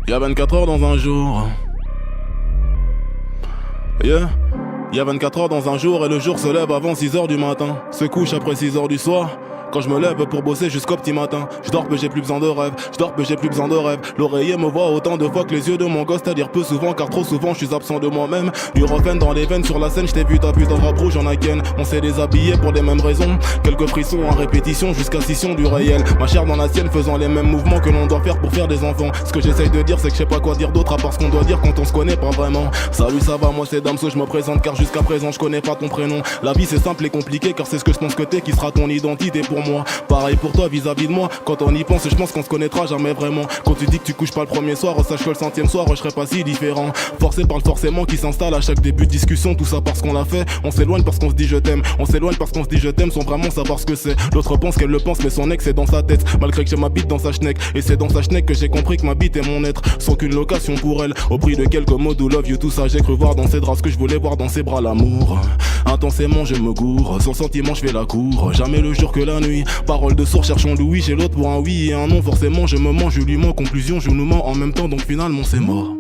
Y'a 24 heures dans un jour. Yeah. Y'a 24 heures dans un jour et le jour se lève avant 6 heures du matin. Se couche après 6 heures du soir. Quand je me lève pour bosser jusqu'au petit matin. Je dors mais j'ai plus besoin de rêve. Je dors mais j'ai plus besoin de rêve. L'oreiller me voit autant de fois que les yeux de mon gosse. C'est-à-dire peu souvent car trop souvent je suis absent de moi-même. Du refrain dans les veines sur la scène. Je t'ai vu ta putain de robe rouge en again. On s'est déshabillé pour les mêmes raisons. Quelques frissons en répétition jusqu'à scission du réel. Ma chair dans la sienne faisant les mêmes mouvements que l'on doit faire pour faire des enfants. Ce que j'essaye de dire c'est que je sais pas quoi dire d'autre à part ce qu'on doit dire quand on se connaît pas vraiment. Salut ça va moi c'est Damso je me présente car jusqu'à présent je connais pas ton prénom. La vie c'est simple et compliqué car c'est ce que je pense que t'es qui sera ton identité pour moi. Pareil pour toi vis-à-vis de moi. Quand on y pense je pense qu'on se connaîtra jamais vraiment. Quand tu dis que tu couches pas le premier soir, sache que le 100e soir je serai pas si différent. Forcé par le forcément qui s'installe à chaque début de discussion. Tout ça parce qu'on l'a fait. On s'éloigne parce qu'on se dit je t'aime. On s'éloigne parce qu'on se dit je t'aime sans vraiment savoir ce que c'est. L'autre pense qu'elle le pense mais son ex est dans sa tête. Malgré que j'ai ma bite dans sa schneck. Et c'est dans sa schneck que j'ai compris que ma bite est mon être. Sans qu'une location pour elle. Au prix de quelques mots do love you tout ça j'ai cru voir dans ses draps ce que je voulais voir dans ses bras l'amour. Intensément je me gourre. Sans sentiment je fais la cour. Jamais le jour que la nuit. Parole de sourd cherchons Louis chez l'autre pour un oui et un non. Forcément je me mens, je lui mens. Conclusion je nous mens en même temps donc finalement c'est mort.